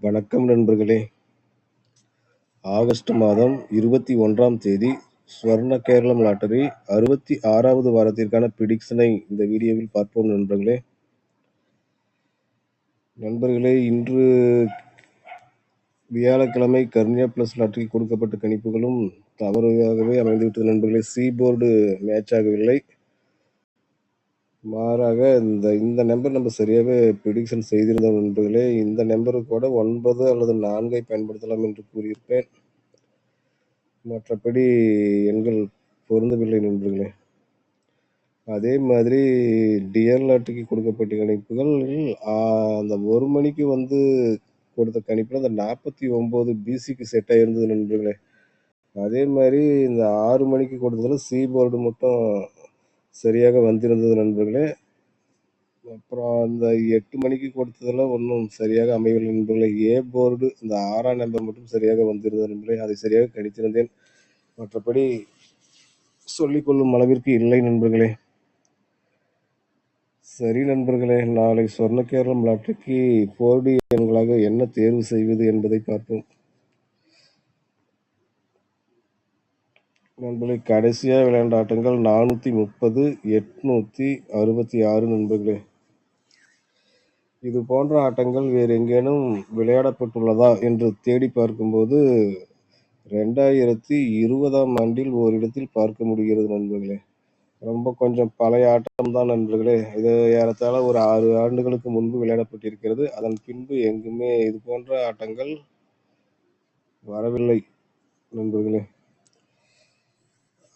வணக்கம் நண்பர்களே. ஆகஸ்ட் மாதம் 21ஆம் தேதி ஸ்வர்ண கேரளம் லாட்டரி 66வது வாரத்திற்கான பிடிக்ஷனை இந்த வீடியோவில் பார்ப்போம் நண்பர்களே. இன்று வியாழக்கிழமை கர்னியா பிளஸ் லாட்டரிக்கு கொடுக்கப்பட்ட கணிப்புகளும் தவறாகவே அமைந்துவிட்டது நண்பர்களே. சி போர்டு மேட்ச் ஆகவில்லை. மாறாக இந்த நம்பர் நம்ம சரியாகவே ப்ரிடிக்ஷன் செய்திருந்தோம் நண்பர்களே. இந்த நம்பருக்கு கூட 9 அல்லது 4ஐ பயன்படுத்தலாம் என்று கூறியிருப்பேன். மற்றபடி எண்கள் பொருந்தவில்லை நண்பர்களே. அதே மாதிரி டியர் லாட்டரிக்கு கொடுக்கப்பட்ட கணிப்புகள் அந்த 1 மணிக்கு கொடுத்த கணிப்பில் அந்த 49 பிசிக்கு செட் ஆகிருந்தது நண்பர்களே. அதே மாதிரி இந்த 6 மணிக்கு கொடுத்ததில் சி போர்டு மட்டும் சரியாக வந்திருந்தது நண்பர்களே. அப்புறம் அந்த 8 மணிக்கு கொடுத்ததில் ஒன்றும் சரியாக அமையவில்லை நண்பர்களே. ஏ போர்டு இந்த 6ஆம் நம்பர் மட்டும் சரியாக வந்திருந்தது நண்பர்களே. அதை சரியாக கணித்திருந்தேன். மற்றபடி சொல்லிக்கொள்ளும் அளவிற்கு இல்லை நண்பர்களே. சரி நண்பர்களே, நாளை சொர்ண கேரளம் லாட்டரிக்கு 4D எண்களாக என்ன தேர்வு செய்வது என்பதை பார்ப்போம் நண்பர்களே. கடைசியாக விளையாண்ட ஆட்டங்கள் 430, 866 நண்பர்களே. இது போன்ற ஆட்டங்கள் வேறு எங்கேனும் விளையாடப்பட்டுள்ளதா என்று தேடி பார்க்கும்போது 2020ஆம் ஆண்டில் ஓரிடத்தில் பார்க்க முடிகிறது நண்பர்களே. ரொம்ப கொஞ்சம் பழைய ஆட்டம் தான் நண்பர்களே. இது ஏறத்தாழ ஒரு 6 ஆண்டுகளுக்கு முன்பு விளையாடப்பட்டிருக்கிறது. அதன் பின்பு எங்குமே இது போன்ற ஆட்டங்கள் வரவில்லை நண்பர்களே.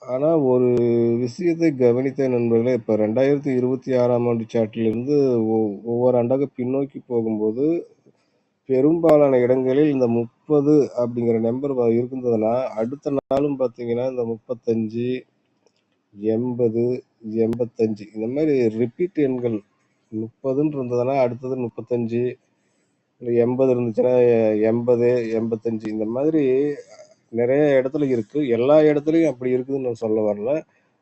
ஆனால் ஒரு விஷயத்தை கவனித்த நண்பர்களே, இப்போ 2026ஆம் ஆண்டு சாட்டிலிருந்து ஒவ்வொரு ஆண்டாக பின்னோக்கி போகும்போது பெரும்பாலான இடங்களில் இந்த 30 அப்படிங்கிற நம்பர் இருந்ததுன்னா அடுத்த நாளும் பார்த்தீங்கன்னா இந்த 35, 80, 85 இந்த மாதிரி ரிப்பீட் எண்கள் 30ன்னு இருந்ததுன்னா அடுத்தது 35, இல்லை 80 இருந்துச்சுன்னா 80, 85 இந்த மாதிரி நிறைய இடத்துல இருக்கு. எல்லா இடத்துலையும் அப்படி இருக்குதுன்னு நான் சொல்ல வரல.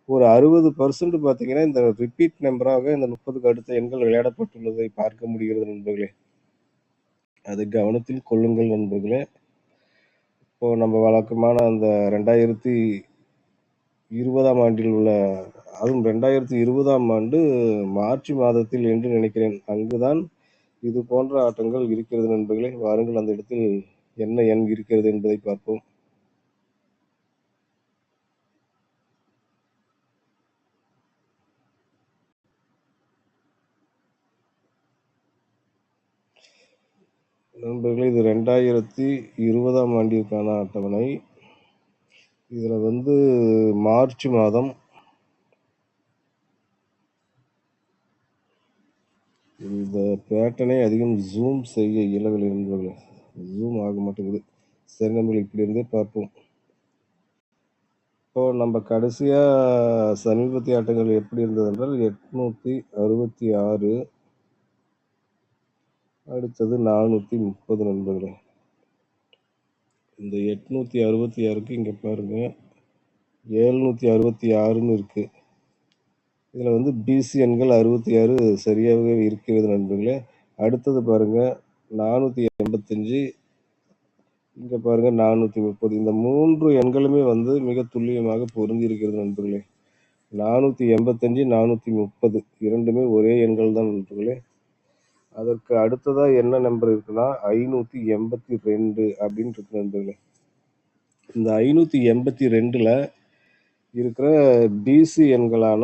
ஒரு 60% பார்த்தீங்கன்னா இந்த ரிப்பீட் நம்பராக இந்த 30க்கு அடுத்த எண்கள் விளையாடப்பட்டுள்ளதை பார்க்க முடிகிறது நண்பர்களே. அதை கவனத்தில் கொள்ளுங்கள் நண்பர்களே. இப்போ நம்ம வழக்கமான அந்த 2020ஆம் ஆண்டில் உள்ள, அதுவும் 2020ஆம் ஆண்டு மார்ச் மாதத்தில் என்று நினைக்கிறேன், அங்குதான் இது போன்ற ஆட்டங்கள் இருக்கிறது நண்பர்களே. வாருங்கள் அந்த இடத்தில் என்ன எண் இருக்கிறது என்பதை பார்ப்போம். நண்பர்களே, இது 2020ஆம் ஆண்டிற்கான அட்டவணை. இதில் மார்ச் மாதம் இந்த பேட்டர்னை அதிகம் ஜூம் செய்ய இயலவில்லை நண்பர்களே. ஜூம் ஆக மாட்டேங்குது. சரி நண்பர்கள், இப்படி இருந்தே பார்ப்போம். இப்போ நம்ம கடைசியாக சமீபத்திய ஆட்டங்கள் எப்படி இருந்தது என்றால் 866, அடுத்தது 430 நண்பர்களே. இந்த 866க்கு இங்கே பாருங்க 766ன்னு இருக்கு. இதில் பிசி எண்கள் 66 சரியாகவே இருக்கிறது நண்பர்களே. அடுத்தது பாருங்க 485, இங்கே பாருங்க 430. இந்த 3 எண்களுமே மிக துல்லியமாக பொருந்தி இருக்கிறது நண்பர்களே. 485, 430 இரண்டுமே ஒரே எண்கள் தான் நண்பர்களே. அதற்கு அடுத்ததா என்ன நம்பர் இருக்குன்னா 582 அப்படின்னு இருக்கு நண்பர்களே. இந்த 582ல இருக்கிற பிசி எண்களான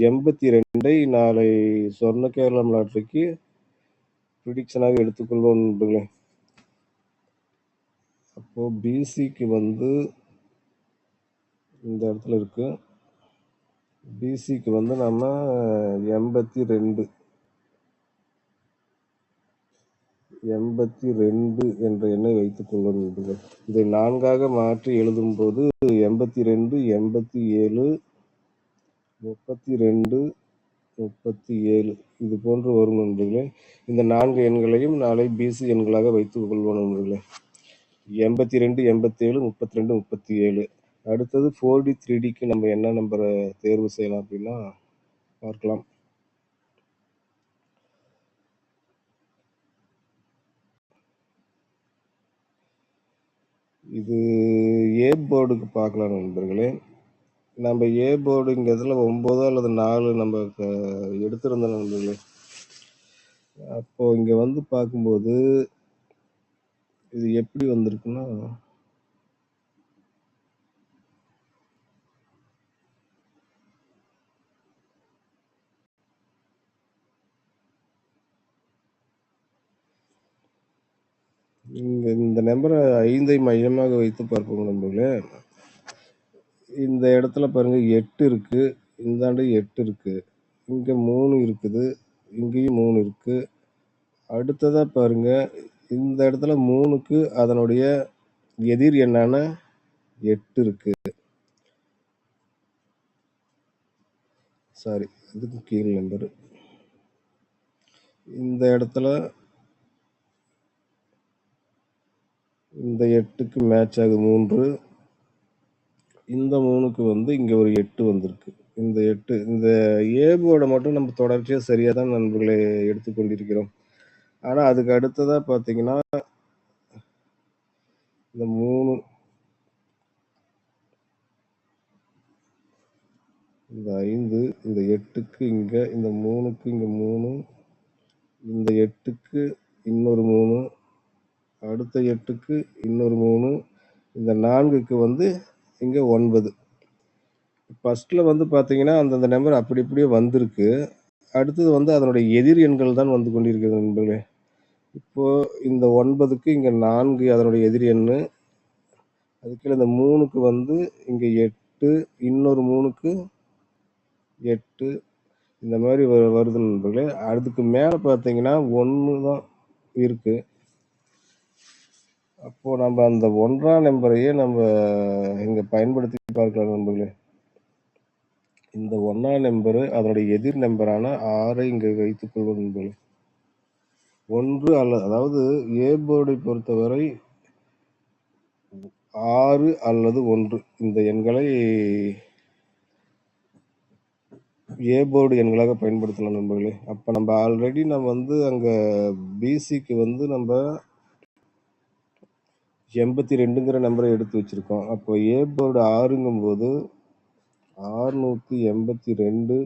82ஐ நாளை சொர்ண கேரளம் லாட்டரிக்கு ப்ரிடிக்ஷனாக எடுத்துக்கொள்வோம் நண்பர்களே. அப்போ பிசிக்கு இந்த இடத்துல இருக்கு. பிசிக்கு நம்ம 82 என்ற எண்ணை வைத்துக் கொள்வோம் நண்பர்கள். இதை 4ஆக மாற்றி எழுதும் போது 82, 87, 32, 37 இது போன்று வரும் நண்பர்களே. இந்த 4 எண்களையும் நாளை பிசி எண்களாக வைத்துக் கொள்வோம் நண்பர்களே. 82, 87, 32, 37. அடுத்தது 4D 3Dக்கு நம்ம என்ன நம்பரை தேர்வு செய்யலாம் அப்படின்னா பார்க்கலாம். இது ஏ போர்டுக்கு பார்க்கலாம் நண்பர்களே. நம்ம ஏ போர்டுங்கிறதுல 9 அல்லது 4 நம்ம எடுத்திருந்தோம் நண்பர்களே. அப்போ இங்க வந்து பார்க்கும்போது இது எப்படி வந்திருக்குன்னா, இங்க இந்த நம்பரை 5ஐ மையமாக வைத்து பார்ப்போம் நண்பர்களே. இந்த இடத்துல பாருங்க 8 இருக்கு, இந்தாண்டு 8 இருக்கு, இங்க 3 இருக்குது, இங்கேயும் 3 இருக்கு. அடுத்ததா பாருங்க, இந்த இடத்துல 3க்கு அதனுடைய எதிர் எண்ணான 8 இருக்கு. சாரி, அதுக்கு கீழ் நம்பர். இந்த இடத்துல இந்த 8க்கு மேட்ச் ஆகுது 3, இந்த 3க்கு வந்து இங்க ஒரு 8 வந்திருக்கு. இந்த 8 இந்த ஏ போர்டை மட்டும் நம்ம தொடர்ச்சியா சரியா தான் நண்பர்களை எடுத்துக்கொண்டிருக்கிறோம். ஆனா அதுக்கு அடுத்ததா பாத்தீங்கன்னா இந்த 3, இந்த 5, இந்த 8க்கு இங்க, இந்த 3க்கு இங்க 3, இந்த 8க்கு இன்னொரு 3, அடுத்த 8க்கு இன்னொரு 3, இந்த 4க்கு வந்து இங்க 9. ஃபர்ஸ்ட்ல வந்து பாத்தீங்கன்னா அந்தந்த நம்பர் அப்படி இப்படியே வந்திருக்கு. அடுத்தது வந்து அதனுடைய எதிர் எண்கள் தான் வந்து கொண்டிருக்கிறது நண்பர்களே. இப்போ இந்த 9க்கு இங்க 4 அதனுடைய எதிர் எண்ணு, அதுக்கு இந்த 3க்கு வந்து இங்க 8, இன்னொரு 3க்கு 8, இந்த மாதிரி வருது நண்பர்களே. அதுக்கு மேல பாத்தீங்கன்னா 1 தான் இருக்கு. அப்போ நம்ம அந்த 1ஆம் நம்பரையே நம்ம இங்க பயன்படுத்தி பார்க்கலாம் நண்பர்களே. இந்த 1ஆம் நம்பரு அதனுடைய எதிர் நம்பரான 6ஐ இங்க வைத்துக் கொள்வோம் நண்பர்களே. 1 அல்லது அதாவது ஏ போர்டை பொறுத்தவரை 6 அல்லது 1 இந்த எண்களை ஏ போர்டு எண்களாக பயன்படுத்தலாம் நண்பர்களே. அப்ப நம்ம ஆல்ரெடி நம்ம வந்து அங்க பிசிக்கு வந்து நம்ம 82ங்கிற நம்பரை எடுத்து வச்சிருக்கோம். அப்போ ஏ போர்டு 6ங்கும் போது 682,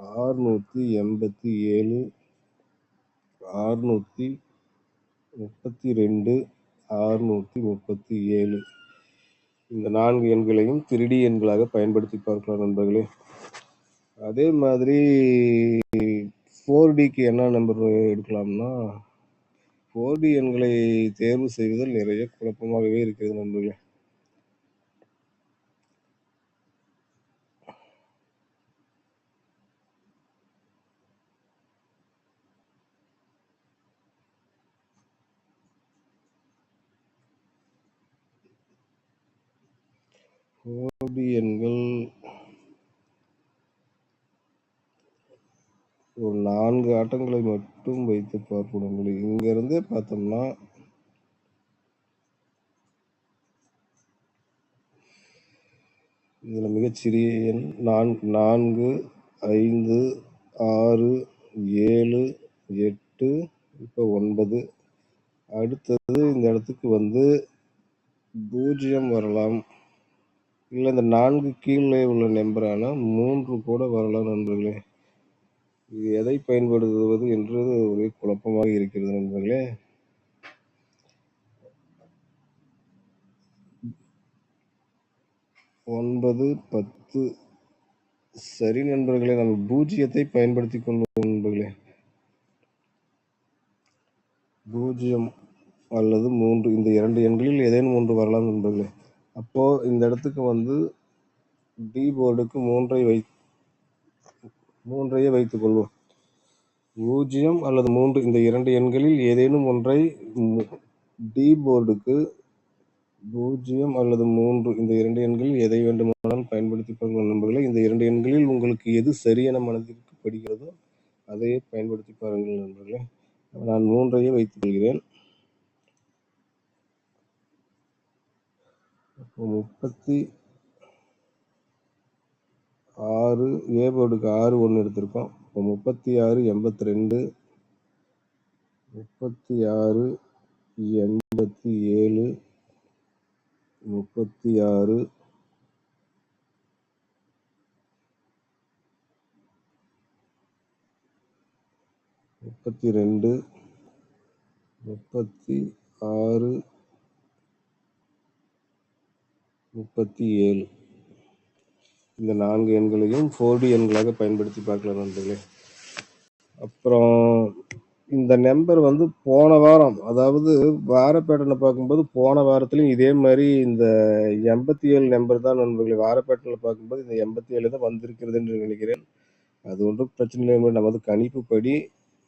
687, 632, 637 இந்த 4 எண்களையும் 3D எண்களாக பயன்படுத்தி பார்க்கலாம் நண்பர்களே. அதே மாதிரி 4Dக்கு என்ன நம்பர் எடுக்கலாம்னா, 4D எண்களை தேர்வு செய்வதில் நிறைய குழப்பமாகவே இருக்கிறது நண்பர்களே. எண்கள் ஒரு 4 ஆட்டங்களை மட்டும் வைத்து பார்ப்போம். இங்க இருந்தே பார்த்தோம்னா இதுல மிகச்சிறிய எண் 4, 5, 6, 7, 8, இப்போ 9. அடுத்தது இந்த இடத்துக்கு வந்து 0 வரலாம், இல்லை இந்த 4 கீழே உள்ள நம்பரான 3 கூட வரலாம் நண்பர்களே. இது எதை பயன்படுத்துவது என்று ஒரே குழப்பமாக இருக்கிறது நண்பர்களே. ஒன்பது 10 சரி நண்பர்களே, நம்ம 0ஐ பயன்படுத்தி கொள்வோம் நண்பர்களே. 0 அல்லது 3 இந்த 2 எண்களில் ஏதேனும் 3 வரலாம் நண்பர்களே. அப்போ இந்த இடத்துக்கு வந்து டி போர்டுக்கு 3ஐயே வைத்துக் கொள்வோம். 0 அல்லது 3 இந்த 2 எண்களில் ஏதேனும் ஒன்றை டி போர்டுக்கு 0 அல்லது 3 இந்த 2 எண்களில் எதை வேண்டுமானாலும் பயன்படுத்தி பார்க்கலாம் நண்பர்களே. இந்த 2 எண்களில் உங்களுக்கு எது சரியான மனதிற்கு படுகிறதோ அதையே பயன்படுத்தி பாருங்கள் நண்பர்களே. நான் 3ஐயே வைத்துக் கொள்கிறேன். 36 ஏ போர்டுக்கு 6 1 எடுத்திருக்கோம். இப்போ 36 82, 36 87, 36 32 36 37 இந்த 4 எண்களையும் 4D எண்களாக பயன்படுத்தி பார்க்கலாம் நண்பர்களே. அப்புறம் இந்த நம்பர் வந்து போன வாரம், அதாவது வார பேட்டர்னை பார்க்கும்போது போன வாரத்துலயும் இதே மாதிரி இந்த 87 நம்பர் தான் நண்பர்களே. வார பேட்டர்னில் பார்க்கும்போது இந்த 87 தான் வந்திருக்கிறது என்று நினைக்கிறேன். அது ஒன்றும் பிரச்சனை இல்லை என்பது நமது கணிப்புப்படி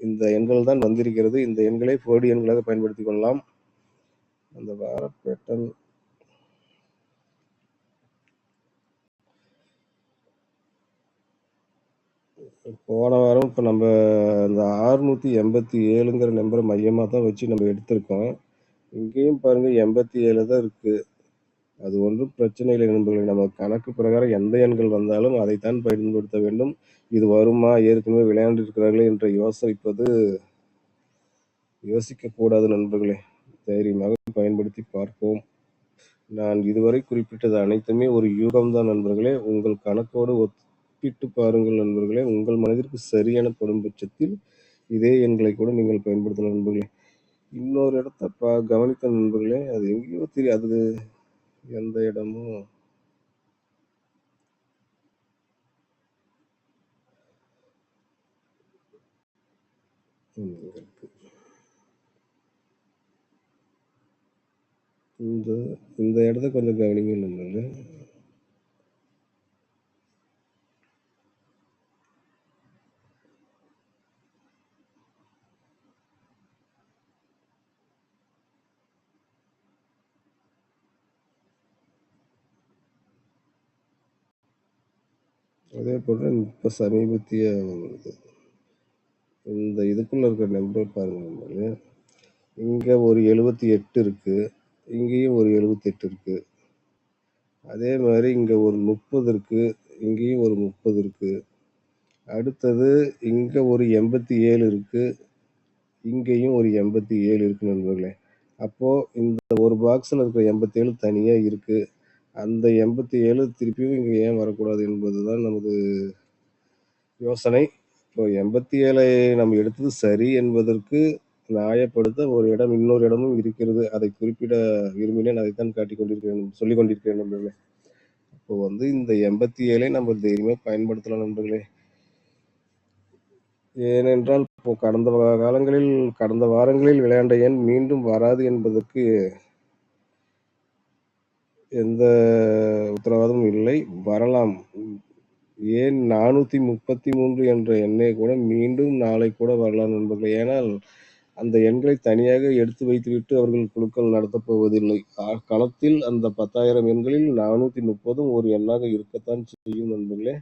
இந்த எண்கள் தான் வந்திருக்கிறது. இந்த எண்களை 4D எண்களாக பயன்படுத்திக் கொள்ளலாம். அந்த வார பேட்டர்ன் போன வாரம் இப்போ நம்ம இந்த 687ங்கிற நம்பரை மையமாக தான் வச்சு நம்ம எடுத்திருக்கோம். இங்கேயும் பாருங்க 87 தான் இருக்கு. அது ஒன்றும் பிரச்சனை இல்லை நண்பர்களே. நம்ம கணக்கு பிரகாரம் எந்த எண்கள் வந்தாலும் அதைத்தான் பயன்படுத்த வேண்டும். இது வருமா, ஏற்கனவே விளையாண்டு இருக்கிறார்களே என்ற யோசிக்கக்கூடாது நண்பர்களே. தைரியமாக பயன்படுத்தி பார்ப்போம். நான் இதுவரை குறிப்பிட்டது அனைத்துமே ஒரு யூகம்தான் நண்பர்களே. உங்கள் கணக்கோடு ஒப்பிட்டு பாருங்கள் நண்பர்களே. உங்கள் மனதிற்கு சரியான படும் பட்சத்தில் இதே எண்களை கூட நீங்கள் பயன்படுத்தலாம் நண்பர்களே. இன்னொரு இடத்த கவனித்த நண்பர்களே, அது எங்கேயோ தெரியாது, எந்த இடமும் இருக்கு. இந்த இடத்த கொஞ்சம் கவனிங்க நண்பர்களே. அதே போல் இப்போ சமீபத்திய இந்த இதுக்குள்ளே இருக்கிற நம்பர் பாருங்க நண்பர்களே. இங்கே ஒரு 78 இருக்கு, இங்கேயும் ஒரு 78 இருக்கு. அதே மாதிரி இங்கே ஒரு 30 இருக்கு, இங்கேயும் ஒரு 30 இருக்கு. அடுத்தது இங்கே ஒரு 87 இருக்கு, இங்கேயும் ஒரு 87 இருக்கு நண்பர்களே. அப்போது இந்த ஒரு பாக்ஸில் இருக்கிற 87 தனியாக இருக்கு. அந்த 87 திருப்பியும் இங்கே ஏன் வரக்கூடாது என்பது தான் நமது யோசனை. இப்போ 87 நம்ம எடுத்தது சரி என்பதற்கு நியாயப்படுத்த ஒரு இடம், இன்னொரு இடமும் இருக்கிறது. அதை குறிப்பிட விரும்பினேன், அதைத்தான் சொல்லிக் கொண்டிருக்கிறேன் நண்பர்களே. இப்போ வந்து இந்த 87 நம்ம தைரியமாக பயன்படுத்தலாம் நண்பர்களே. ஏனென்றால் இப்போ கடந்த வாரங்களில் விளையாண்ட எண் மீண்டும் வராது என்பதற்கு எந்த உத்தரவாதமும் இல்லை. வரலாம். ஏன் 433 என்ற எண்ணை கூட மீண்டும் நாளை கூட வரலாம் நண்பர்களே. ஏனால் அந்த எண்களை தனியாக எடுத்து வைத்துவிட்டு அவர்கள் குழுக்கள் நடத்தப் போவதில்லை. களத்தில் அந்த 10,000 எண்களில் 430ம் ஒரு எண்ணாக இருக்கத்தான் செய்யும் நண்பர்களே.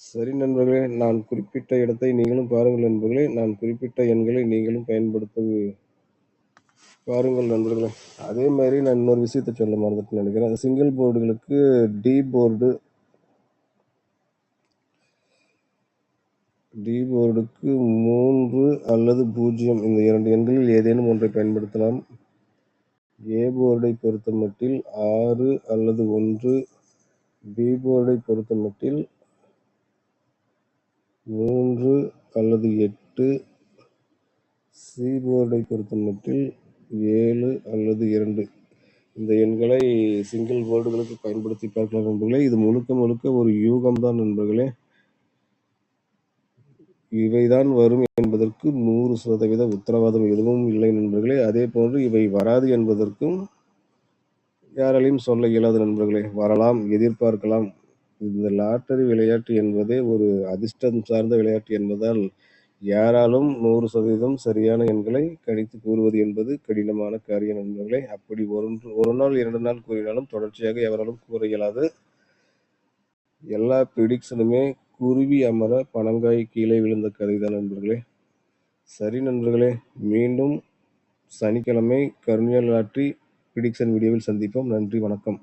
சரி நண்பர்களே, நான் குறிப்பிட்ட இடத்தை நீங்களும் பாருங்கள் நண்பர்களே. நான் குறிப்பிட்ட எண்களை நீங்களும் பயன்படுத்த பாருங்கள் நண்பர்களே. அதே மாதிரி நான் இன்னொரு விஷயத்தை சொல்ல மறந்துட்டு நினைக்கிறேன். சிங்கிள் போர்டுகளுக்கு டி போர்டுக்கு 3 அல்லது 0 இந்த 2 எண்களில் ஏதேனும் ஒன்றை பயன்படுத்தலாம். ஏ போர்டை பொறுத்தமட்டில் 6 அல்லது 1, பி போர்டை பொறுத்தமட்டில் 3 அல்லது 8, சி போர்டை பொறுத்தமட்டில் 7 அல்லது 2 இந்த எண்களை சிங்கிள் போர்டுகளுக்கு பயன்படுத்தி பார்க்கலாம் நண்பர்களே. இது முழுக்க ஒரு யூகம்தான் நண்பர்களே. இவைதான் வரும் என்பதற்கு 100% உத்தரவாதம் எதுவும் இல்லை நண்பர்களே. அதே போன்று இவை வராது என்பதற்கும் யாராலையும் சொல்ல இயலாது நண்பர்களே. வரலாம், எதிர்பார்க்கலாம். இந்த லாட்டரி விளையாட்டு என்பதே ஒரு அதிர்ஷ்டம் சார்ந்த விளையாட்டு என்பதால் யாராலும் 100% சரியான எண்களை கணித்து கூறுவது என்பது கடினமான காரியம் நண்பர்களே. அப்படி ஒரு நாள் 2 நாள் கூறினாலும் தொடர்ச்சியாக எவராலும் கூற இயலாது. எல்லா ப்ரிடிக்ஷனுமே குருவி அமர பனங்காய் கீழே விழுந்த கதைதான் நண்பர்களே. சரி நண்பர்களே, மீண்டும் சனிக்கிழமை கருணியல் லாட்டரி ப்ரிடிக்ஷன் வீடியோவில் சந்திப்போம். நன்றி, வணக்கம்.